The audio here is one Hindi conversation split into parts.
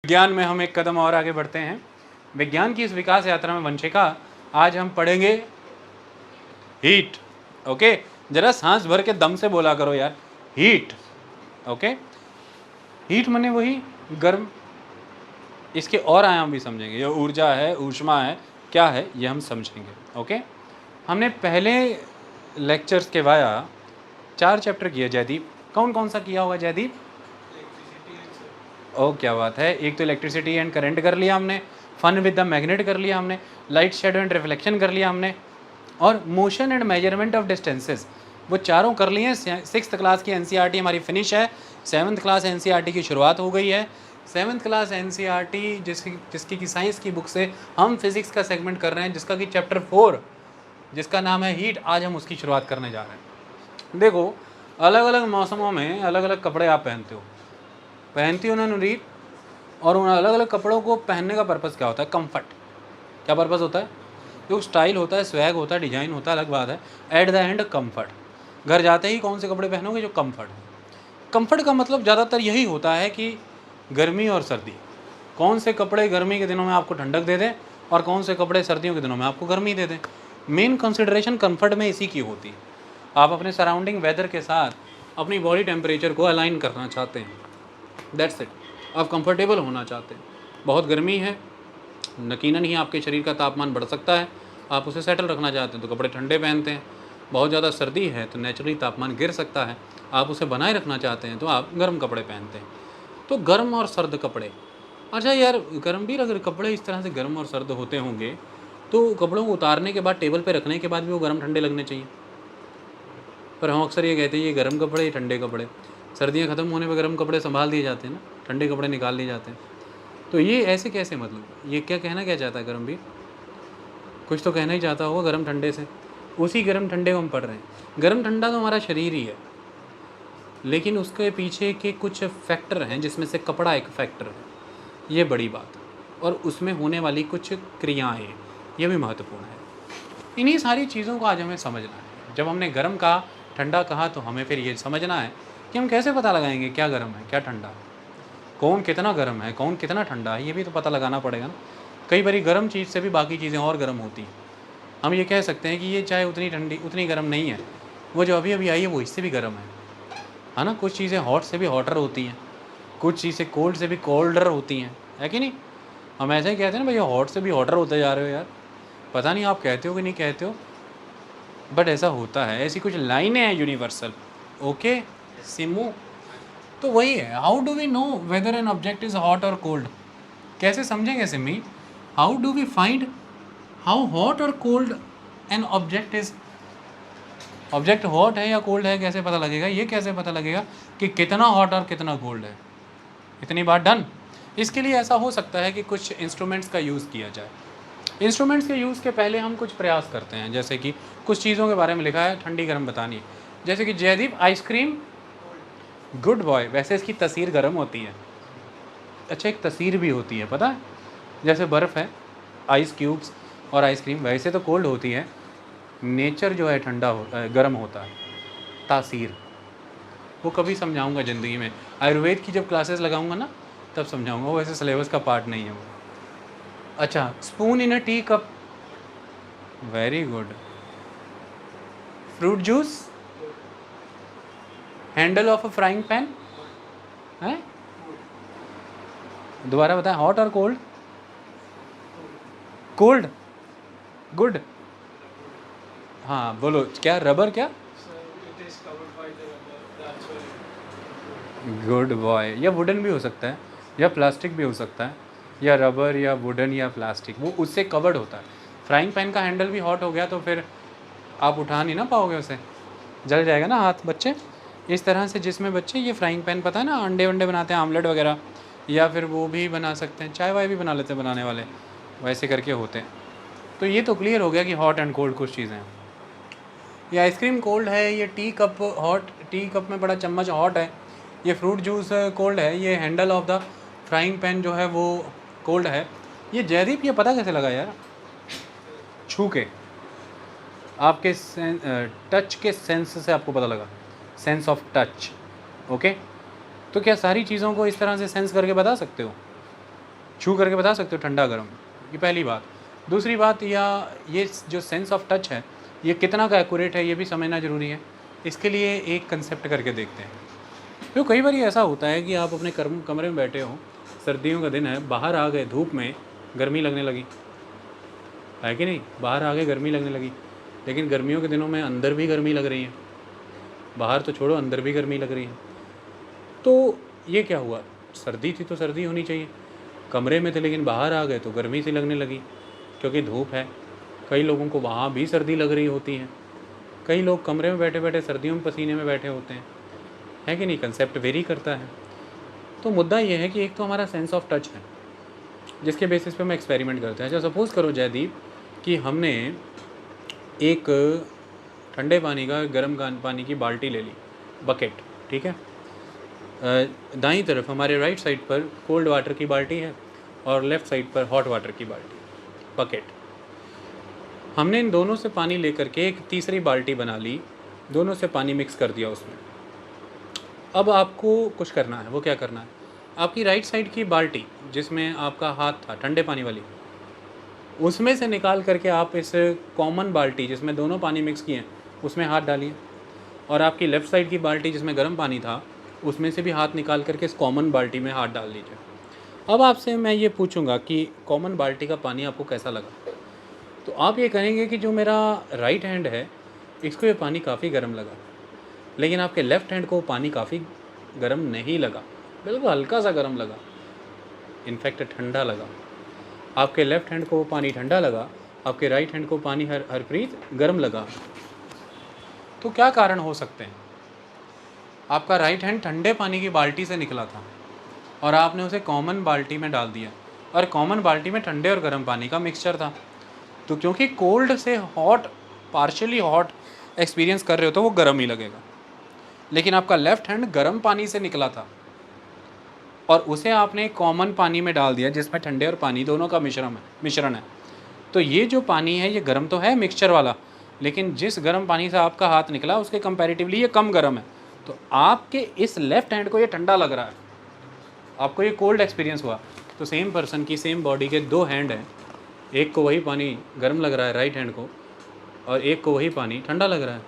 ज्ञान में हम एक कदम और आगे बढ़ते हैं। विज्ञान की इस विकास यात्रा में वंशिका आज हम पढ़ेंगे हीट। ओके, जरा सांस भर के दम से बोला करो यार, हीट। ओके, हीट माने वही गर्म। इसके और आयाम भी समझेंगे, ये ऊर्जा है, ऊष्मा है, क्या है ये हम समझेंगे। ओके, हमने पहले लेक्चर्स के वाया 4 चैप्टर किए। जयदीप कौन कौन सा किया होगा जयदीप? ओ क्या बात है। एक तो इलेक्ट्रिसिटी एंड करंट कर लिया हमने, फन विद द मैग्नेट कर लिया हमने, लाइट शेडो एंड रिफ्लेक्शन कर लिया हमने, और motion and measurement of distances, वो चारों कर लिए। 6th क्लास की एनसीईआरटी हमारी फिनिश है, 7th क्लास एनसीईआरटी की शुरुआत हो गई है। 7th क्लास एनसीईआरटी जिसकी की साइंस की बुक से हम फिजिक्स का सेगमेंट कर रहे हैं, जिसका कि चैप्टर 4 जिसका नाम है हीट, आज हम उसकी शुरुआत करने जा रहे हैं। देखो, अलग अलग मौसमों में अलग अलग कपड़े आप पहनती हो ना नुरीत, और उन अलग अलग कपड़ों को पहनने का पर्पज़ क्या होता है? कंफर्ट। क्या पर्पज़ होता है? जो स्टाइल होता है, स्वैग होता है, डिजाइन होता है, अलग बात है। At the end comfort. घर जाते ही कौन से कपड़े पहनोगे? जो कंफर्ट है। कंफर्ट का मतलब ज़्यादातर यही होता है कि गर्मी और सर्दी, कौन से कपड़े गर्मी के दिनों में आपको ठंडक दे दें और कौन से कपड़े सर्दियों के दिनों में आपको गर्मी दे दें। मेन कंसिडरेशन कंफर्ट में इसी की होती है। आप अपने सराउंडिंग वेदर के साथ अपनी बॉडी टेम्परेचर को अलाइन करना चाहते हैं, दैट्स इट। आप कंफर्टेबल होना चाहते हैं। बहुत गर्मी है, यकीनन ही आपके शरीर का तापमान बढ़ सकता है, आप उसे सेटल रखना चाहते हैं तो कपड़े ठंडे पहनते हैं। बहुत ज़्यादा सर्दी है तो नेचुरली तापमान गिर सकता है, आप उसे बनाए रखना चाहते हैं तो आप गर्म कपड़े पहनते हैं। तो गर्म और सर्द कपड़े। अच्छा यार, गर्म भी अगर कपड़े इस तरह से गर्म और सर्द होते होंगे तो कपड़ों को उतारने के बाद, टेबल पे रखने के बाद भी वो गर्म ठंडे लगने चाहिए। पर हम अक्सर ये कहते हैं ये गर्म कपड़े, ये ठंडे कपड़े। सर्दियाँ ख़त्म होने पर गर्म कपड़े संभाल दिए जाते हैं ना, ठंडे कपड़े निकाल लिए जाते हैं। तो ये ऐसे कैसे? मतलब ये क्या कहना क्या चाहता है गर्म भी? कुछ तो कहना ही चाहता होगा गर्म ठंडे से। उसी गर्म ठंडे को हम पढ़ रहे हैं। गर्म ठंडा तो हमारा शरीर ही है, लेकिन उसके पीछे के कुछ फैक्टर हैं, जिसमें से कपड़ा एक फैक्टर है। ये बड़ी बात है। और उसमें होने वाली कुछ क्रियाएँ, ये भी महत्वपूर्ण है। इन्हीं सारी चीज़ों को आज हमें समझना है। जब हमने गर्म कहा, ठंडा कहा, तो हमें फिर ये समझना है कि हम कैसे पता लगाएंगे क्या गर्म है क्या ठंडा है, कौन कितना गर्म है कौन कितना ठंडा है, ये भी तो पता लगाना पड़ेगा ना। कई बारी गर्म चीज़ से भी बाकी चीज़ें और गर्म होती हैं। हम ये कह सकते हैं कि ये चाय उतनी ठंडी उतनी गर्म नहीं है, वो जो अभी अभी आई है वो इससे भी गर्म है ना। कुछ चीज़ें हॉट से भी हॉटर होती हैं, कुछ चीज़ें कोल्ड से भी कोल्डर होती हैं, है कि नहीं? हम ऐसे ही कहते हैं ना, भैया हॉट से भी हॉटर होते जा रहे हो यार। पता नहीं आप कहते हो कि नहीं कहते हो, बट ऐसा होता है। ऐसी कुछ लाइनें हैं यूनिवर्सल। ओके सिमू, तो वही है। How do we know whether an object is hot और कोल्ड? कैसे समझेंगे Simi? How do we find how hot और cold an object is? Object hot है या कोल्ड है कैसे पता लगेगा? ये कैसे पता लगेगा कि कितना हॉट और कितना कोल्ड है? इतनी बात डन। इसके लिए ऐसा हो सकता है कि कुछ इंस्ट्रूमेंट्स का यूज़ किया जाए। इंस्ट्रूमेंट्स के यूज़ के पहले हम कुछ प्रयास करते हैं, जैसे कि कुछ चीज़ों के बारे में लिखा है ठंडी गर्म बतानी। जैसे कि जयदीप आइसक्रीम, गुड बॉय। वैसे इसकी तसीर गर्म होती है। अच्छा, एक तसीर भी होती है पता है? जैसे बर्फ़ है, आइस क्यूब्स और आइसक्रीम वैसे तो कोल्ड होती है, नेचर जो है ठंडा होता है, गर्म होता है। तासीर वो कभी समझाऊंगा ज़िंदगी में, आयुर्वेद की जब क्लासेस लगाऊंगा ना तब समझाऊंगा, वो वैसे सिलेबस का पार्ट नहीं है वो। अच्छा, spoon in a tea cup, very good. Fruit juice, handle of a frying pan है। दोबारा बताएं, हॉट और कोल्ड? Cold, good. हाँ बोलो, क्या रबर? क्या गुड बॉय। या वुडन भी हो सकता है, या प्लास्टिक भी हो सकता है, या रबर या वुडन या प्लास्टिक, वो उससे कवर्ड होता है। फ्राइंग पैन का हैंडल भी हॉट हो गया तो फिर आप उठा नहीं ना पाओगे उसे, जल जाएगा ना हाथ। बच्चे इस तरह से, जिसमें बच्चे ये फ्राइंग पैन पता है ना, अंडे वंडे बनाते हैं, आमलेट वगैरह, या फिर वो भी बना सकते हैं, चाय वाय भी बना लेते हैं बनाने वाले, वैसे करके होते हैं। तो ये तो क्लियर हो गया कि हॉट एंड कोल्ड कुछ चीज़ें हैं। ये आइसक्रीम कोल्ड है, ये tea cup hot, tea cup में बड़ा चम्मच हॉट है, ये फ्रूट जूस कोल्ड है, ये handle of the frying pan जो है वो कोल्ड है। ये जयदीप ये पता कैसे लगा यार? छू के, आपके टच के सेंस से आपको पता लगा, सेंस ऑफ टच। ओके, तो क्या सारी चीज़ों को इस तरह से सेंस करके बता सकते हो? छू करके बता सकते हो ठंडा गर्म, ये पहली बात। दूसरी बात, या ये जो सेंस ऑफ टच है ये कितना का एक्यूरेट है ये भी समझना ज़रूरी है। इसके लिए एक कंसेप्ट करके देखते हैं। तो कई बार ऐसा होता है कि आप अपने कमरे में बैठे हो, सर्दियों का दिन है, बाहर आ गए धूप में, गर्मी लगने लगी, है कि नहीं? बाहर आ गए गर्मी लगने लगी, लेकिन गर्मियों के दिनों में अंदर भी गर्मी लग रही है, बाहर तो छोड़ो अंदर भी गर्मी लग रही है। तो ये क्या हुआ? सर्दी थी तो सर्दी होनी चाहिए, कमरे में थे लेकिन बाहर आ गए तो गर्मी सी लगने लगी क्योंकि धूप है। कई लोगों को वहाँ भी सर्दी लग रही होती है, कई लोग कमरे में बैठे बैठे सर्दियों में पसीने में बैठे होते हैं, है कि नहीं? कंसेप्ट वेरी करता है। तो मुद्दा ये है कि एक तो हमारा सेंस ऑफ टच है जिसके बेसिस पे हम एक्सपेरिमेंट करते हैं। अच्छा सपोज़ करो जयदीप कि हमने एक ठंडे पानी का गर्म पानी की बाल्टी ले ली, बकेट, ठीक है। दाईं तरफ हमारे राइट साइड पर कोल्ड वाटर की बाल्टी है और लेफ़्ट साइड पर हॉट वाटर की बाल्टी, बकेट। हमने इन दोनों से पानी लेकर के एक तीसरी बाल्टी बना ली, दोनों से पानी मिक्स कर दिया उसमें। अब आपको कुछ करना है, वो क्या करना है? आपकी राइट साइड की बाल्टी जिसमें आपका हाथ था ठंडे पानी वाली, उसमें से निकाल करके आप इस कॉमन बाल्टी जिसमें दोनों पानी मिक्स किए हैं उसमें हाथ डालिए, और आपकी लेफ़्ट साइड की बाल्टी जिसमें गर्म पानी था उसमें से भी हाथ निकाल करके इस कॉमन बाल्टी में हाथ डाल दीजिए। अब आपसे मैं ये पूछूंगा कि कॉमन बाल्टी का पानी आपको कैसा लगा, तो आप ये कहेंगे कि जो मेरा राइट हैंड है इसको ये पानी काफ़ी गर्म लगा, लेकिन आपके लेफ़्ट हैंड को पानी काफ़ी गर्म नहीं लगा, बिल्कुल हल्का सा गर्म लगा, इनफैक्ट ठंडा लगा। आपके लेफ़्ट हैंड को पानी ठंडा लगा, आपके राइट हैंड को पानी हरप्रीत गर्म लगा। तो क्या कारण हो सकते हैं? आपका राइट हैंड ठंडे पानी की बाल्टी से निकला था और आपने उसे कॉमन बाल्टी में डाल दिया, और कॉमन बाल्टी में ठंडे और गर्म पानी का मिक्सचर था। तो क्योंकि कोल्ड से हॉट, पार्शियली हॉट एक्सपीरियंस कर रहे हो तो वो गर्म ही लगेगा, लेकिन आपका लेफ़्ट हैंड गर्म पानी से निकला था और उसे आपने कॉमन पानी में डाल दिया जिसमें ठंडे और पानी दोनों का मिश्रण है। तो ये जो पानी है ये गर्म तो है मिक्सचर वाला, लेकिन जिस गर्म पानी से आपका हाथ निकला उसके कंपैरेटिवली ये कम गर्म है। तो आपके इस लेफ़्ट हैंड को ये ठंडा लग रहा है, आपको ये कोल्ड एक्सपीरियंस हुआ। तो सेम पर्सन की सेम बॉडी के दो हैंड हैं, एक को वही पानी गर्म लग रहा है राइट हैंड को, और एक को वही पानी ठंडा लग रहा है।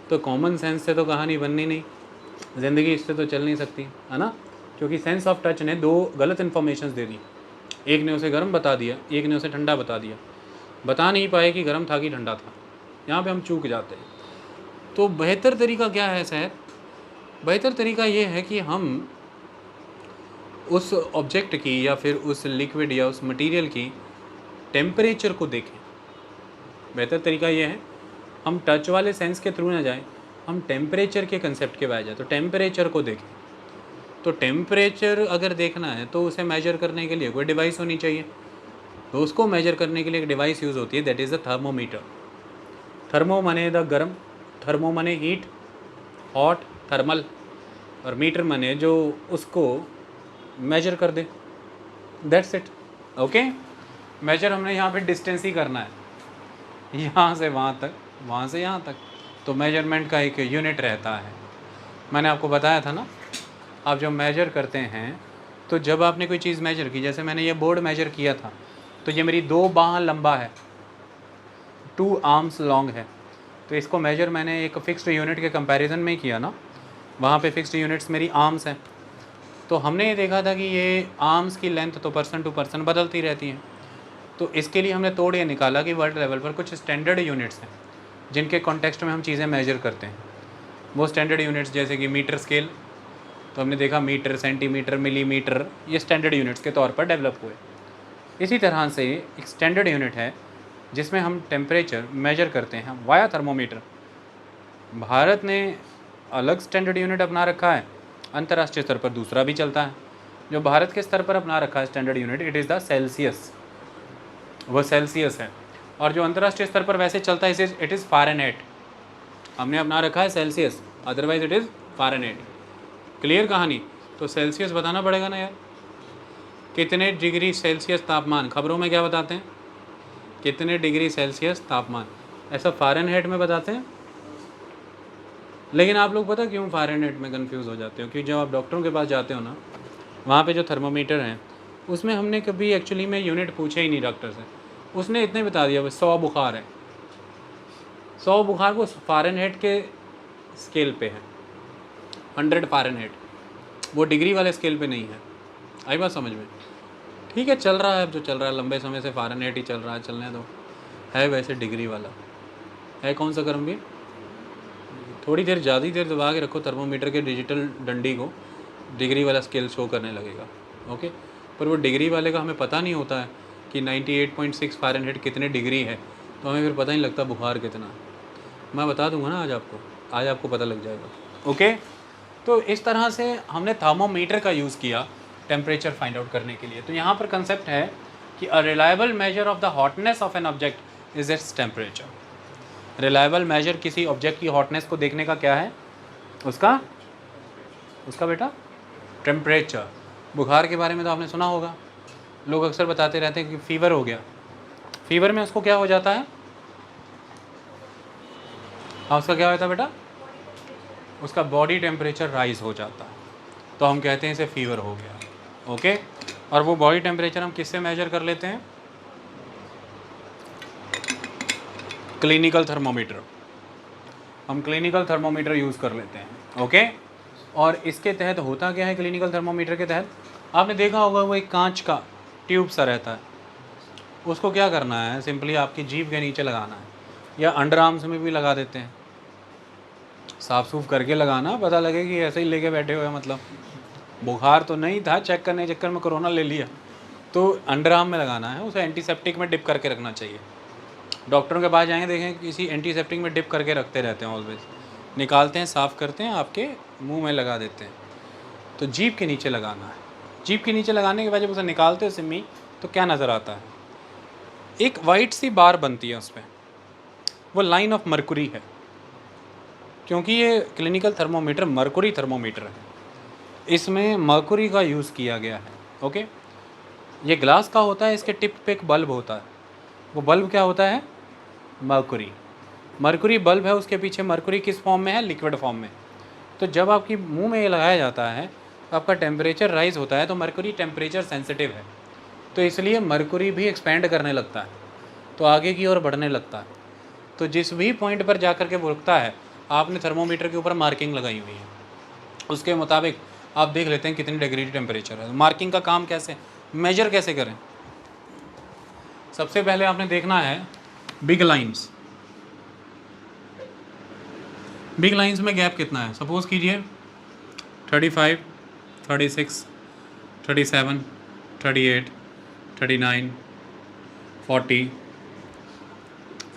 तो कॉमन सेंस से तो कहानी बननी नहीं, ज़िंदगी इससे तो चल नहीं सकती, है ना? क्योंकि सेंस ऑफ टच ने दो गलत इन्फॉर्मेशन दे दी, एक ने उसे गर्म बता दिया, एक ने उसे ठंडा बता दिया। बता नहीं पाए कि गर्म था कि ठंडा था, यहाँ पे हम चूक जाते हैं। तो बेहतर तरीका क्या है सर? बेहतर तरीका ये है कि हम उस ऑब्जेक्ट की या फिर उस लिक्विड या उस मटेरियल की टेम्परेचर को देखें। बेहतर तरीका ये है हम टच वाले सेंस के थ्रू ना जाएं, हम टेम्परेचर के कंसेप्ट के बाद जाए। तो टेम्परेचर को देखें। तो टेम्परेचर अगर देखना है तो उसे मेजर करने के लिए कोई डिवाइस होनी चाहिए, तो उसको मेजर करने के लिए एक डिवाइस यूज़ होती है, that is the thermometer. Thermo माने द गर्म, थर्मो माने हीट, हॉट, थर्मल, और मीटर माने जो उसको मेजर कर दे, दैट्स इट। ओके, मेजर हमने यहाँ पे डिस्टेंस ही करना है, यहाँ से वहाँ तक, वहाँ से यहाँ तक। तो मेजरमेंट का एक यूनिट रहता है, मैंने आपको बताया था ना। आप जब मेजर करते हैं तो जब आपने कोई चीज़ मेजर की, जैसे मैंने ये बोर्ड मेजर किया था, तो ये मेरी 2 बाह लंबा है, 2 आर्म्स लॉन्ग है। तो इसको मेजर मैंने एक फ़िक्स्ड यूनिट के कंपैरिजन में ही किया ना, वहाँ पे फ़िक्स्ड यूनिट्स मेरी आर्म्स हैं। तो हमने ये देखा था कि ये आर्म्स की लेंथ तो पर्सन टू पर्सन बदलती रहती हैं। तो इसके लिए हमने तोड़ ये निकाला कि वर्ल्ड लेवल पर कुछ स्टैंडर्ड यूनिट्स हैं जिनके कॉन्टेक्स्ट में हम चीज़ें मेजर करते हैं। वो स्टैंडर्ड यूनिट्स जैसे कि मीटर स्केल, तो हमने देखा मीटर, सेंटीमीटर, मिलीमीटर, ये स्टैंडर्ड यूनिट्स के तौर पर डेवलप हुए। इसी तरह से एक स्टैंडर्ड यूनिट है जिसमें हम टेम्परेचर मेजर करते हैं वाया थर्मोमीटर। भारत ने अलग स्टैंडर्ड यूनिट अपना रखा है, अंतर्राष्ट्रीय स्तर पर दूसरा भी चलता है। जो भारत के स्तर पर अपना रखा है standard unit, it is the Celsius, वह सेल्सियस है। और जो अंतर्राष्ट्रीय स्तर पर वैसे चलता है इट इज़ फ़ारेनहाइट। हमने अपना रखा है Celsius, otherwise it is Fahrenheit. Clear कहानी? तो सेल्सियस बताना पड़ेगा ना यार, कितने डिग्री सेल्सियस तापमान, खबरों में क्या बताते हैं, कितने डिग्री सेल्सियस तापमान, ऐसा फ़ारेनहाइट में बताते हैं। लेकिन आप लोग पता क्यों फ़ारेनहाइट में कंफ्यूज हो जाते हो? क्योंकि जब आप डॉक्टरों के पास जाते हो ना, वहाँ पे जो थर्मोमीटर हैं उसमें हमने कभी एक्चुअली में यूनिट पूछे ही नहीं डॉक्टर से, उसने इतने बता दिया बस 100 बुखार है। 100 बुखार को फ़ारेनहाइट के स्केल पे है, 100 फ़ारेनहाइट, वो डिग्री वाले स्केल पे नहीं है। आई बात समझ में? ठीक है, चल रहा है अब जो चल रहा है, लंबे समय से फ़ारेनहाइट ही चल रहा है, चलने दो। है वैसे डिग्री वाला है कौन सा कर्मवीर? थोड़ी देर ज़्यादा देर दबा के रखो थर्मोमीटर के डिजिटल डंडी को, डिग्री वाला स्केल शो करने लगेगा। ओके, पर वो डिग्री वाले का हमें पता नहीं होता है कि 98.6 फ़ारेनहाइट कितने डिग्री है, तो हमें फिर पता नहीं लगता बुखार कितना है। मैं बता दूंगा ना आज आपको पता लग जाएगा। ओके, तो इस तरह से हमने थर्मोमीटर का यूज़ किया टेम्परेचर फाइंड आउट करने के लिए। तो यहाँ पर कंसेप्ट है कि a reliable measure of the hotness of an object is its temperature. Reliable measure किसी ऑब्जेक्ट की हॉटनेस को देखने का क्या है? उसका बेटा टेम्परेचर। बुखार के बारे में तो आपने सुना होगा, लोग अक्सर बताते रहते हैं कि फीवर हो गया। फीवर में उसको क्या हो जाता है? हाँ, उसका क्या होता है बेटा? उसका बॉडी टेम्परेचर राइज हो जाता है, तो हम कहते हैं इसे फीवर हो गया। ओके, और वो बॉडी टेम्परेचर हम किससे मेजर कर लेते हैं? Clinical thermometer. हम क्लिनिकल थर्मोमीटर यूज़ कर लेते हैं। ओके, और इसके तहत होता क्या है? क्लिनिकल थर्मोमीटर के तहत आपने देखा होगा वो एक कांच का ट्यूब सा रहता है, उसको क्या करना है? सिंपली आपकी जीभ के नीचे लगाना है, या अंडर आर्म्स में भी लगा देते हैं। साफ सूफ करके लगाना, पता लगे कि ऐसे ही लेके बैठे हुए, मतलब बुखार तो नहीं था, चेक करने के चक्कर में कोरोना ले लिया, तो अंडर आर्म में लगाना है। उसे एंटीसेप्टिक में डिप करके रखना चाहिए। डॉक्टरों के पास जाएंगे, देखें किसी एंटीसेप्टिक में डिप करके रखते रहते हैं ऑलवेज, निकालते हैं, साफ़ करते हैं, आपके मुंह में लगा देते हैं। तो जीभ के नीचे लगाना है। जीभ के नीचे लगाने के बाद जब उसे निकालते हो सिम्मी, तो क्या नज़र आता है? एक वाइट सी बार बनती है, उस पर वो लाइन ऑफ मरकुरी है, क्योंकि ये क्लिनिकल थर्मोमीटर मरकुरी थर्मोमीटर है, इसमें मरकुरी का यूज़ किया गया है। ओके, ये ग्लास का होता है, इसके टिप पे एक बल्ब होता है, वो बल्ब क्या होता है? मरकुरी। मरकुरी बल्ब है, उसके पीछे मरकुरी किस फॉर्म में है? लिक्विड फॉर्म में। तो जब आपकी मुंह में ये लगाया जाता है तो आपका टेम्परेचर राइज होता है, तो मरकुरी टेम्परेचर सेंसिटिव है, तो इसलिए मरकुरी भी एक्सपेंड करने लगता है, तो आगे की ओर बढ़ने लगता है। तो जिस भी पॉइंट पर जाकर के वो रुकता है, आपने थर्मोमीटर के ऊपर मार्किंग लगाई हुई है, उसके मुताबिक आप देख लेते हैं कितनी डिग्री टेम्परेचर है। मार्किंग का काम कैसे, मेजर कैसे करें? सबसे पहले आपने देखना है बिग लाइंस। बिग लाइंस में गैप कितना है? सपोज़ कीजिए 35, 36, 37, 38, 39, 40,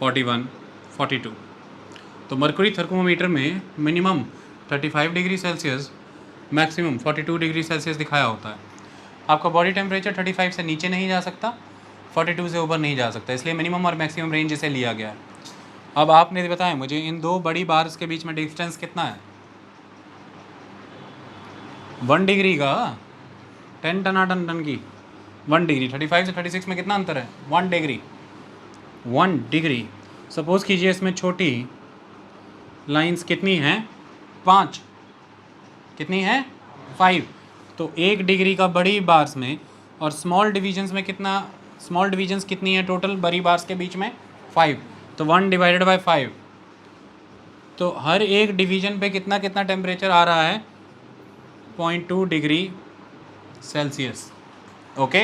41, 42। तो मरकुरी थर्मोमीटर में minimum 35 degree Celsius, maximum 42 degree Celsius दिखाया होता है। आपका बॉडी टेम्परेचर 35 से नीचे नहीं जा सकता, 42 से ऊपर नहीं जा सकता, इसलिए मिनिमम और मैक्सिमम रेंज इसे लिया गया है। अब आपने बताएं मुझे इन दो बड़ी बार्स के बीच में डिस्टेंस कितना है? 1 डिग्री का, 10 टन की 1 डिग्री। 35 से 36 में कितना अंतर है? 1 डिग्री। 1 डिग्री। सपोज़ कीजिए इसमें छोटी लाइंस कितनी हैं? 5। कितनी है? 5। तो 1 डिग्री का बड़ी बार्स में, और स्मॉल डिविजन्स में कितना, स्मॉल डिविजन्स कितनी है टोटल बड़ी बार्स के बीच में? 5। तो 1 डिवाइडेड बाय 5, तो हर एक डिवीज़न पे कितना कितना टेम्परेचर आ रहा है? 0.2 डिग्री सेल्सियस। ओके,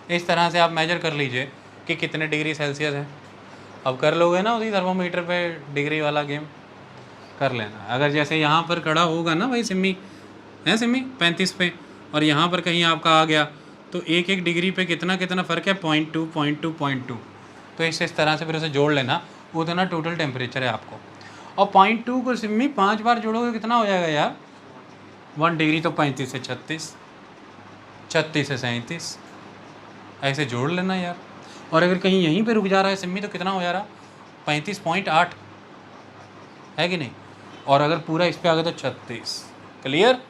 इस तरह से आप मेजर कर लीजिए कि कितने डिग्री सेल्सियस है। अब कर लोगे ना उसी थर्मोमीटर पे डिग्री वाला गेम कर लेना। अगर जैसे यहाँ पर खड़ा होगा ना भाई सिम्मी, है सिम्मी 35 पे, और यहाँ पर कहीं आपका आ गया, तो एक एक डिग्री पे कितना कितना फ़र्क है? 0.2, 0.2, 0.2। तो इस तरह से फिर उसे जोड़ लेना, उतना टोटल टेम्परेचर है आपको। और 0.2 को सिम्मी 5 बार जोड़ोगे कितना हो जाएगा यार? 1 डिग्री तो 35 से 36, 36 से 37, ऐसे जोड़ लेना यार। और अगर कहीं यहीं पे रुक जा रहा है सिम्मी, तो कितना हो जा रहा? 35.8, है कि नहीं? और अगर पूरा इस पे आ गया तो 36। क्लियर?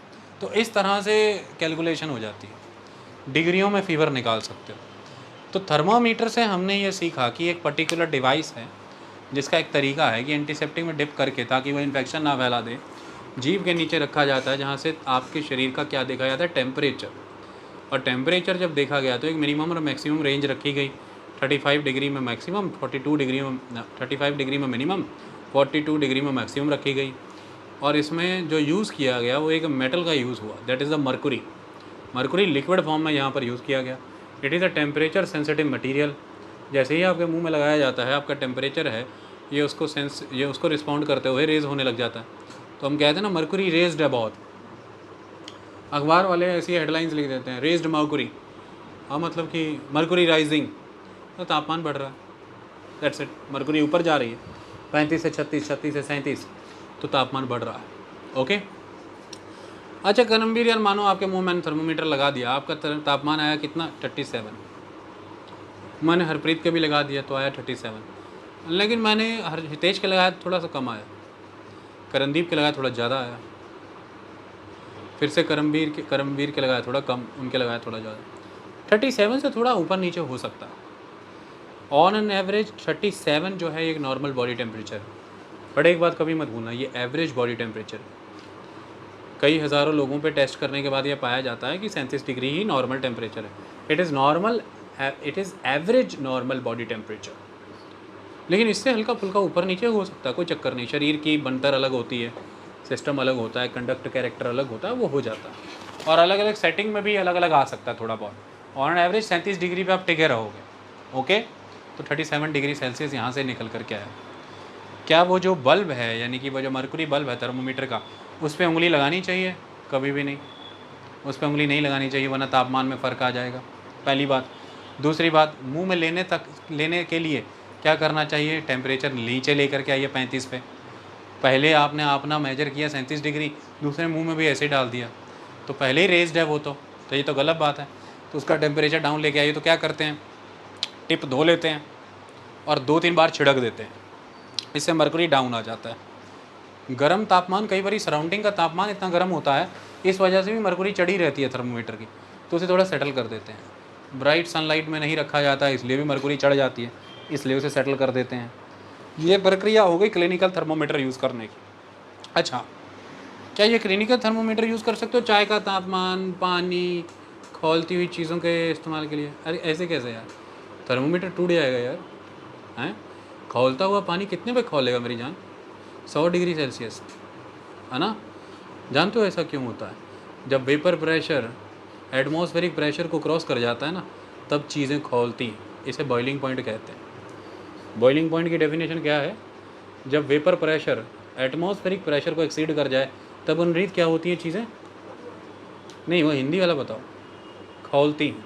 तो इस तरह से कैलकुलेशन हो जाती है, डिग्रियों में फ़ीवर निकाल सकते हो। तो थर्मामीटर से हमने ये सीखा कि एक पर्टिकुलर डिवाइस है जिसका एक तरीका है कि एंटीसेप्टिक में डिप करके, ताकि वो इन्फेक्शन ना फैला दे, जीभ के नीचे रखा जाता है, जहाँ से आपके शरीर का क्या देखा जाता है? टेम्परेचर। और टेम्परेचर जब देखा गया तो एक मिनिमम और मैक्सिमम रेंज रखी गई। 35 डिग्री में मैक्सिमम, 42 डिग्री में 35 डिग्री में मिनिमम, 42 डिग्री में मैक्सिमम रखी गई। और इसमें जो यूज़ किया गया वो एक मेटल का यूज़ हुआ, that is the Mercury. Mercury liquid form में यहाँ पर यूज़ किया गया। It is a temperature sensitive material. जैसे ही आपके मुंह में लगाया जाता है, आपका टेम्परेचर है ये उसको रिस्पॉन्ड करते हुए रेज़ होने लग जाता है। तो हम कहते हैं ना मरकुरी रेज्ड है बहुत। अखबार वाले ऐसी हेडलाइंस लिख देते हैं, रेज्ड मरकुरी। हाँ, मतलब कि मरकुरी राइजिंग, तो तापमान बढ़ रहा है, दैट्स इट। मरकुरी ऊपर जा रही है 35 से 36, 36 से 37, तो तापमान बढ़ रहा है। ओके। अच्छा करमवीर यार, मानो आपके मुंह में थर्मोमीटर लगा दिया, आपका तापमान आया कितना 37। मैंने हरप्रीत के भी लगा दिया तो आया 37, लेकिन मैंने हितेश के लगाया थोड़ा सा कम आया, करमदीप के लगाया थोड़ा ज़्यादा आया, फिर से करमवीर के लगाया थोड़ा कम, उनके लगाया थोड़ा ज़्यादा। 37 से थोड़ा ऊपर नीचे हो सकता है। ऑन एन एवरेज 37 जो है एक नॉर्मल बॉडी टेम्परेचर है। बट एक बात कभी मत भूलना, ये एवरेज बॉडी टेम्परेचर है। कई हज़ारों लोगों पे टेस्ट करने के बाद ये पाया जाता है कि 37 डिग्री ही नॉर्मल टेम्परेचर है। It is average normal body temperature. लेकिन इससे हल्का फुल्का ऊपर नीचे हो सकता है, कोई चक्कर नहीं। शरीर की बनतर अलग होती है, सिस्टम अलग होता है, कंडक्ट कैरेक्टर अलग होता है, वो हो जाता है। और अलग अलग सेटिंग में भी अलग अलग आ सकता है थोड़ा बहुत। ऑन एवरेज 37 डिग्री पे आप टिके रहोगे। ओके, तो 37 डिग्री सेल्सियस यहाँ से निकल कर के आया। क्या वो जो बल्ब है, यानी कि वो जो मरकुरी बल्ब है थर्मोमीटर का, उस पर उंगली लगानी चाहिए? कभी भी नहीं, उस पर उंगली नहीं लगानी चाहिए, वरना तापमान में फ़र्क आ जाएगा, पहली बात। दूसरी बात, मुंह में लेने के लिए क्या करना चाहिए? टेम्परेचर नीचे लेकर के आइए 35 पे। पहले आपने अपना मेजर किया 37 डिग्री, दूसरे मुंह में भी ऐसे डाल दिया, तो पहले ही रेज्ड है वो, तो ये तो गलत बात है। तो उसका टेम्परेचर डाउन लेके आइए। तो क्या करते हैं, टिप धो लेते हैं और 2-3 बार छिड़क देते हैं, इससे मरकुरी डाउन आ जाता है। गर्म तापमान, कई बार सराउंडिंग का तापमान इतना गर्म होता है, इस वजह से भी मरकुरी चढ़ी रहती है थर्मोमीटर की, तो उसे थोड़ा सेटल कर देते हैं। ब्राइट सनलाइट में नहीं रखा जाता है, इसलिए भी मरकुरी चढ़ जाती है, इसलिए उसे सेटल कर देते हैं। ये प्रक्रिया हो गई क्लिनिकल थर्मोमीटर यूज़ करने की। अच्छा, क्या ये क्लिनिकल थर्मोमीटर यूज़ कर सकते हो चाय का तापमान, पानी, खौलती हुई चीज़ों के इस्तेमाल के लिए? अरे ऐसे कैसे यार, थर्मोमीटर टूट जाएगा यार। हैं, खौलता हुआ पानी कितने पे खौलेगा मेरी जान? 100 डिग्री सेल्सियस, है ना। जानते हो ऐसा क्यों होता है? जब वेपर प्रेशर एटमॉस्फेरिक प्रेशर को क्रॉस कर जाता है ना, तब चीज़ें खौलती हैं। इसे बॉइलिंग पॉइंट कहते हैं। बॉइलिंग पॉइंट की डेफिनेशन क्या है? जब वेपर प्रेशर एटमॉस्फेरिक प्रेशर को एक्सीड कर जाए, तब उनरीत क्या होती हैं चीज़ें? नहीं, वो हिंदी वाला बताओ। खौलती हैं,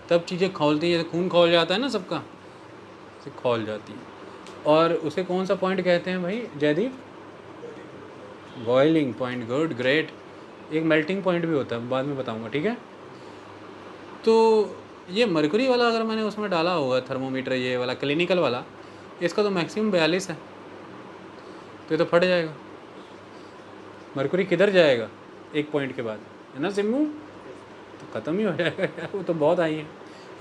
तब चीज़ें खौलती हैं। जैसे खून खौल जाता है ना सबका, से खौल जाती है। और उसे कौन सा पॉइंट कहते हैं भाई Jaydeep? Boiling point. Good, great. एक मेल्टिंग पॉइंट भी होता है, बाद में बताऊंगा, ठीक है। तो ये मरकुरी वाला अगर मैंने उसमें डाला होगा थर्मोमीटर, ये वाला क्लिनिकल वाला, इसका तो मैक्सिमम 42 है, तो ये तो फट जाएगा। मरकुरी किधर जाएगा एक पॉइंट के बाद, है ना सिम्मू? तो ख़त्म ही हो जाएगा यार, वो तो बहुत आई है।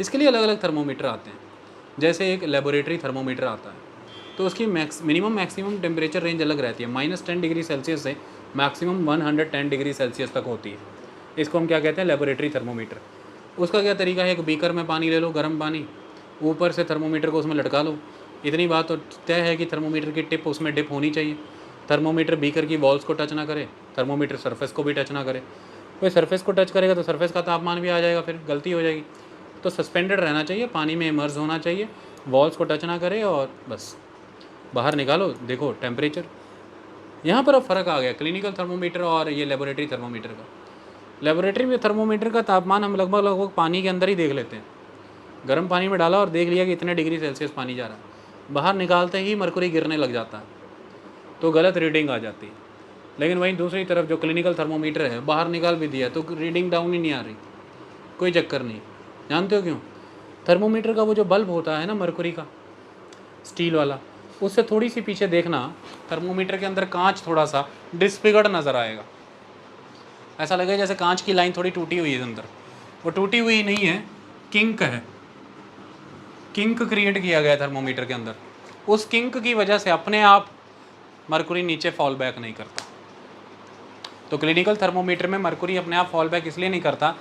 इसके लिए अलग अलग थर्मोमीटर आते हैं। जैसे एक लेबोरेटरी थर्मोमीटर आता है, तो उसकी मिनिमम मैक्सिमम टेम्परेचर रेंज अलग रहती है। -10 डिग्री सेल्सियस से मैक्सिमम 110 डिग्री सेल्सियस तक होती है। इसको हम क्या कहते हैं? Laboratory thermometer. उसका क्या तरीका है? एक बीकर में पानी ले लो, गर्म पानी, ऊपर से थर्मोमीटर को उसमें लटका लो। इतनी बात तो तय है कि थर्मोमीटर की टिप उसमें डिप होनी चाहिए। थर्मोमीटर बीकर की वॉल्स को टच ना करे, थर्मोमीटर सरफेस को भी टच ना करे। कोई सरफेस को टच करेगा तो सरफेस का तापमान भी आ जाएगा, फिर गलती हो जाएगी। तो सस्पेंडेड रहना चाहिए, पानी में इमर्ज होना चाहिए, वॉल्स को टच ना करे, और बस बाहर निकालो, देखो टेम्परेचर। यहाँ पर अब फ़र्क आ गया क्लिनिकल थर्मोमीटर और ये लेबोरेटरी थर्मोमीटर का। लेबोरेटरी में थर्मोमीटर का तापमान हम लगभग पानी के अंदर ही देख लेते हैं। गर्म पानी में डाला और देख लिया कि इतने डिग्री सेल्सियस पानी जा रहा है, बाहर निकालते ही मरकुरी गिरने लग जाता है, तो गलत रीडिंग आ जाती है। लेकिन वहीं दूसरी तरफ जो क्लिनिकल थर्मोमीटर है, बाहर निकाल भी दिया तो रीडिंग डाउन ही नहीं आ रही, कोई चक्कर नहीं। जानते हो क्यों? थर्मोमीटर का वो जो बल्ब होता है ना मरकुरी का, स्टील वाला, उससे थोड़ी सी पीछे देखना, थर्मोमीटर के अंदर कांच थोड़ा सा डिसफिगर्ड नज़र आएगा। ऐसा लगेगा जैसे कांच की लाइन थोड़ी टूटी हुई है अंदर। वो टूटी हुई नहीं है, किंक है, किंक क्रिएट किया गया थर्मोमीटर के अंदर। उस किंक की वजह से अपने आप मरकुरी नीचे फॉल बैक नहीं करता। तो क्लिनिकल थर्मोमीटर में मरकुरी अपने आप फॉल बैक इसलिए नहीं करता,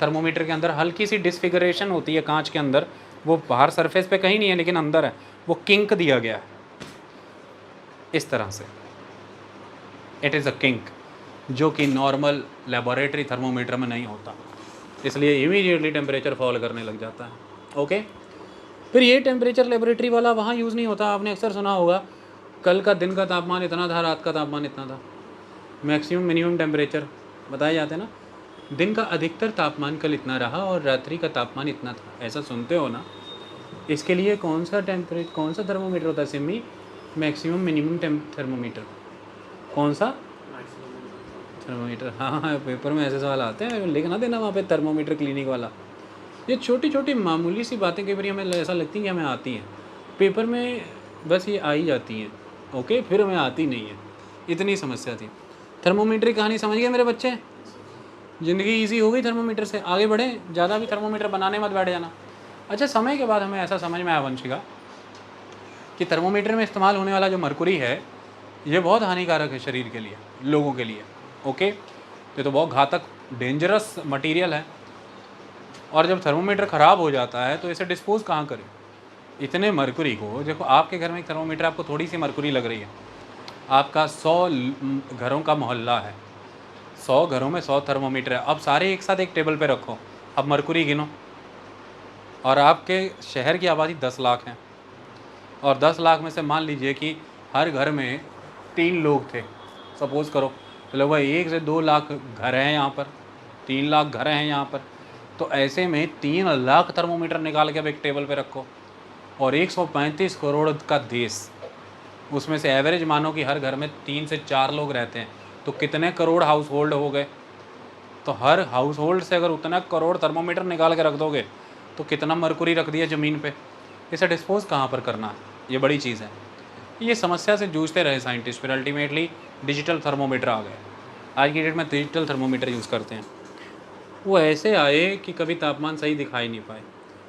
थर्मोमीटर के अंदर हल्की सी डिसफिगरेशन होती है कांच के अंदर, वो बाहर सरफेस पे कहीं नहीं है लेकिन अंदर है, वो किंक दिया गया है इस तरह से। इट इज़ अ किंक, जो कि नॉर्मल लेबोरेटरी थर्मोमीटर में नहीं होता, इसलिए इमीडिएटली टेम्परेचर फॉल करने लग जाता है। ओके, फिर ये टेम्परेचर लेबोरेटरी वाला वहाँ यूज़ नहीं होता। आपने अक्सर सुना होगा कल का दिन का तापमान इतना था, रात का तापमान इतना था, मैक्सिमम मिनिमम टेम्परेचर बताए जाते हैं ना, दिन का अधिकतर तापमान कल इतना रहा और रात्रि का तापमान इतना था, ऐसा सुनते हो ना। इसके लिए कौन सा थर्मोमीटर होता है सिमी? Maximum minimum thermometer. कौन सा थर्मोमीटर? हाँ हाँ, पेपर में ऐसे सवाल आते हैं, लिखना देना वहाँ पे थर्मोमीटर क्लिनिक वाला। ये छोटी छोटी मामूली सी बातें कई बार हमें ऐसा लगती हैं कि हमें आती हैं, पेपर में बस ये आ ही जाती हैं। ओके, फिर हमें आती नहीं है, इतनी समस्या थी। थर्मोमीटर की कहानी समझ गए मेरे बच्चे? ज़िंदगी ईजी हो गई थर्मोमीटर से। आगे बढ़ें, ज़्यादा भी थर्मोमीटर बनाने मत बैठ जाना। अच्छा, समय के बाद हमें ऐसा समझ में आया वंशिका कि थर्मोमीटर में इस्तेमाल होने वाला जो मरकुरी है ये बहुत हानिकारक है शरीर के लिए, लोगों के लिए। ओके, ये तो बहुत घातक डेंजरस मटेरियल है। और जब थर्मोमीटर ख़राब हो जाता है तो इसे डिस्पोज़ कहाँ करें? इतने मरकुरी को, देखो आपके घर में एक थर्मोमीटर, आपको थोड़ी सी मरकुरी लग रही है, आपका 100 घरों का मोहल्ला है, 100 घरों में 100 थर्मोमीटर है, अब सारे एक साथ एक टेबल पे रखो, अब मरकुरी गिनो, और आपके शहर की आबादी 10 लाख है, और 10 लाख में से मान लीजिए कि हर घर में 3 लोग थे, सपोज़ करो, तो लगभग 1 से 2 लाख घर हैं यहाँ पर, 3 लाख घर हैं यहाँ पर, तो ऐसे में 3 लाख थर्मोमीटर निकाल के अब एक टेबल पे रखो, और 135 करोड़ का देश, उसमें से एवरेज मानो कि हर घर में 3 से 4 लोग रहते हैं, तो कितने करोड़ हाउस होल्ड हो गए? तो हर हाउस होल्ड से अगर उतना करोड़ थर्मोमीटर निकाल के रख दोगे तो कितना मरकुरी रख दिया ज़मीन पे, इसे डिस्पोज कहाँ पर करना है? ये बड़ी चीज़ है। ये समस्या से जूझते रहे साइंटिस्ट, फिर अल्टीमेटली डिजिटल थर्मोमीटर आ गए। आज की डेट में डिजिटल थर्मोमीटर यूज़ करते हैं। वो ऐसे आए कि कभी तापमान सही दिखाई नहीं पाए,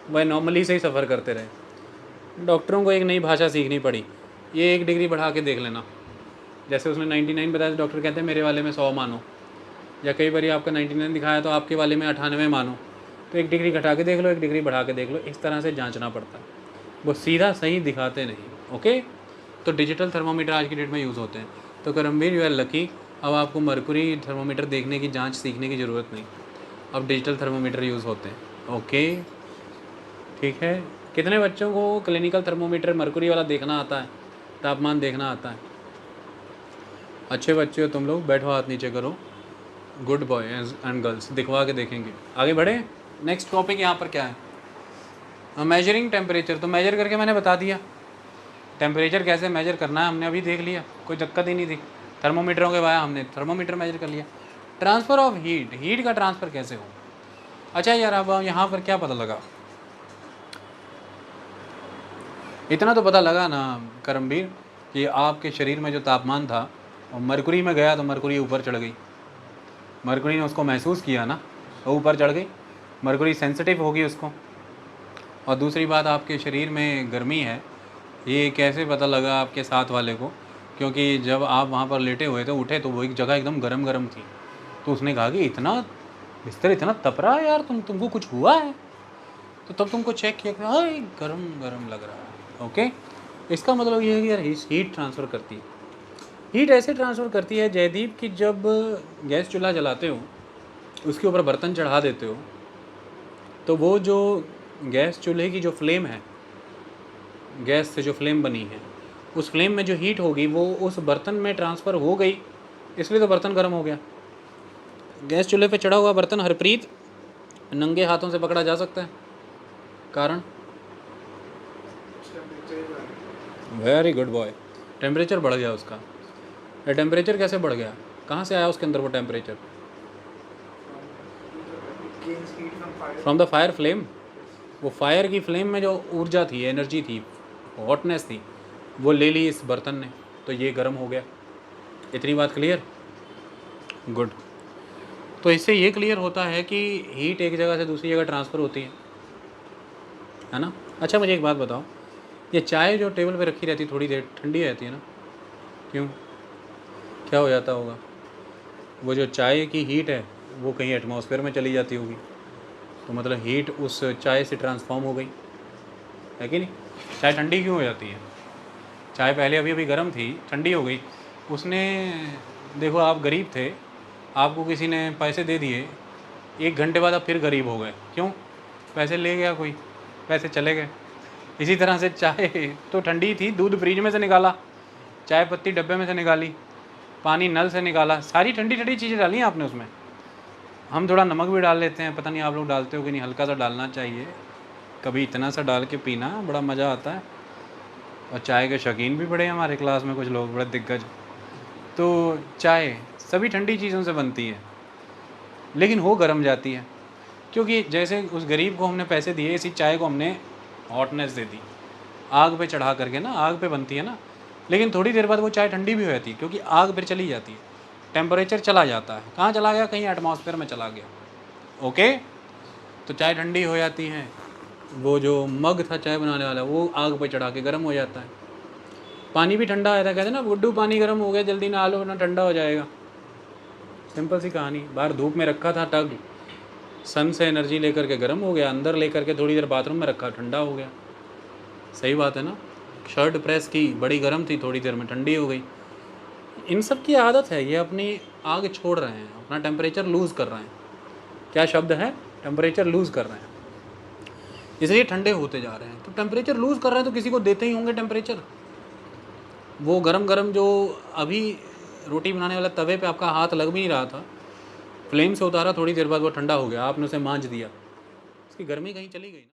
वह नॉर्मली से ही सफ़र करते रहे। डॉक्टरों को एक नई भाषा सीखनी पड़ी, ये 1 डिग्री बढ़ा के देख लेना। जैसे उसने 99 बताया, डॉक्टर कहते हैं मेरे वाले में 100 मानो, या कई बार आपका 99 दिखाया तो आपके वाले में 98 मानो, तो 1 डिग्री घटा के देख लो, 1 डिग्री बढ़ा के देख लो, इस तरह से जांचना पड़ता है, वो सीधा सही दिखाते नहीं। ओके, तो डिजिटल थर्मोमीटर आज की डेट में यूज़ होते हैं। तो करमवीर, यू आर लकी, अब आपको मरकुरी थर्मोमीटर देखने की जांच सीखने की ज़रूरत नहीं, अब डिजिटल थर्मोमीटर यूज़ होते हैं। ओके, ठीक है। कितने बच्चों को क्लिनिकल थर्मोमीटर मरकुरी वाला देखना आता है, तापमान देखना आता है? अच्छे बच्चे हो तुम लोग, बैठो, हाथ नीचे करो, गुड बॉय एंड गर्ल्स, दिखवा के देखेंगे। आगे बढ़े, नेक्स्ट टॉपिक यहाँ पर क्या है? Measuring temperature. तो मेजर करके मैंने बता दिया, टेम्परेचर कैसे मेजर करना है हमने अभी देख लिया, कोई दिक्कत ही नहीं थी। थर्मोमीटरों के बाद हमने थर्मोमीटर मेजर कर लिया। ट्रांसफ़र ऑफ हीट, हीट का ट्रांसफ़र कैसे हो? अच्छा यार, अब यहाँ पर क्या पता लगा? इतना तो पता लगा ना करमवीर कि आपके शरीर में जो तापमान था और मरकुरी में गया तो मरकुरी ऊपर चढ़ गई, मरकुरी ने उसको महसूस किया ना, वो ऊपर चढ़ गई, मरकुरी सेंसिटिव होगी उसको। और दूसरी बात, आपके शरीर में गर्मी है, ये कैसे पता लगा आपके साथ वाले को? क्योंकि जब आप वहाँ पर लेटे हुए थे, उठे तो वो एक जगह एकदम गरम गरम थी, तो उसने कहा कि इतना बिस्तर इतना तप रहा है यार, तुमको कुछ हुआ है? तो तब तुमको चेक किया कि हाँ गरम गरम लग रहा है। ओके, इसका मतलब ये है कि यार हीट ट्रांसफ़र करती है। हीट ऐसे ट्रांसफ़र करती है जयदीप कि जब गैस चूल्हा जलाते हो, उसके ऊपर बर्तन चढ़ा देते हो, तो वो जो गैस चूल्हे की जो फ्लेम है, गैस से जो फ्लेम बनी है, उस फ्लेम में जो हीट होगी वो उस बर्तन में ट्रांसफ़र हो गई, इसलिए तो बर्तन गर्म हो गया। गैस चूल्हे पे चढ़ा हुआ बर्तन हरप्रीत नंगे हाथों से पकड़ा जा सकता है, कारण? वेरी गुड बॉय, टेम्परेचर बढ़ गया उसका। टेम्परेचर कैसे बढ़ गया? कहाँ से आया उसके अंदर वो temperature? From the fire flame. वो फायर की फ्लेम में जो ऊर्जा थी, एनर्जी थी, हॉटनेस थी, वो ले ली इस बर्तन ने, तो ये गर्म हो गया। इतनी बात क्लियर? गुड। तो इससे ये क्लियर होता है कि हीट एक जगह से दूसरी जगह ट्रांसफ़र होती है ना? अच्छा मुझे एक बात बताओ, ये चाय जो टेबल पे रखी रहती थोड़ी देर ठंडी रहती है ना, क्यों? क्या हो जाता होगा? वो जो चाय की हीट है वो कहीं एटमॉस्फेयर में चली जाती होगी, तो मतलब हीट उस चाय से ट्रांसफॉर्म हो गई, है कि नहीं। चाय ठंडी क्यों हो जाती है? चाय पहले अभी अभी गर्म थी, ठंडी हो गई। उसने, देखो आप गरीब थे, आपको किसी ने पैसे दे दिए, 1 घंटे बाद आप फिर गरीब हो गए। क्यों? पैसे ले गया कोई, पैसे चले गए। इसी तरह से चाय तो ठंडी थी, दूध फ्रिज में से निकाला, चाय पत्ती डब्बे में से निकाली, पानी नल से निकाला, सारी ठंडी ठंडी चीज़ें डाली हैं आपने उसमें। हम थोड़ा नमक भी डाल लेते हैं, पता नहीं आप लोग डालते हो कि नहीं, हल्का सा डालना चाहिए। कभी इतना सा डाल के पीना, बड़ा मज़ा आता है। और चाय के शौकीन भी बड़े हैं हमारे क्लास में कुछ लोग, बड़े दिग्गज। तो चाय सभी ठंडी चीज़ों से बनती है, लेकिन हो गर्म जाती है, क्योंकि जैसे उस गरीब को हमने पैसे दिए, इसी चाय को हमने हॉटनेस दे दी, आग पे चढ़ा करके ना, आग पे बनती है ना, लेकिन थोड़ी देर बाद वो चाय ठंडी भी हो जाती है, क्योंकि आग फिर चली जाती है, टेम्परेचर चला जाता है। कहाँ चला गया? कहीं एटमॉस्फेयर में चला गया। ओके, तो चाय ठंडी हो जाती है। वो जो मग था चाय बनाने वाला, वो आग पे चढ़ा के गर्म हो जाता है। पानी भी ठंडा आया था, कहते ना गुड्डू पानी गर्म हो गया, जल्दी नहा लो वरना ठंडा हो जाएगा। सिंपल सी कहानी। बाहर धूप में रखा था टग, सन से एनर्जी लेकर के गर्म हो गया, अंदर लेकर के थोड़ी देर बाथरूम में रखा, ठंडा हो गया। सही बात है ना। शर्ट प्रेस की, बड़ी गर्म थी, थोड़ी देर में ठंडी हो गई। इन सब की आदत है, ये अपनी आग छोड़ रहे हैं, अपना टेम्परेचर लूज़ कर रहे हैं। क्या शब्द है? टेम्परेचर लूज़ कर रहे हैं, इसलिए ठंडे होते जा रहे हैं। तो टेम्परेचर लूज़ कर रहे हैं तो किसी को देते ही होंगे टेम्परेचर। वो गरम गरम जो अभी रोटी बनाने वाला तवे पे आपका हाथ लग भी नहीं रहा था, फ्लेम से उतारा, थोड़ी देर बाद वो ठंडा हो गया, आपने उसे मांझ दिया, उसकी गर्मी कहीं चली गई ना।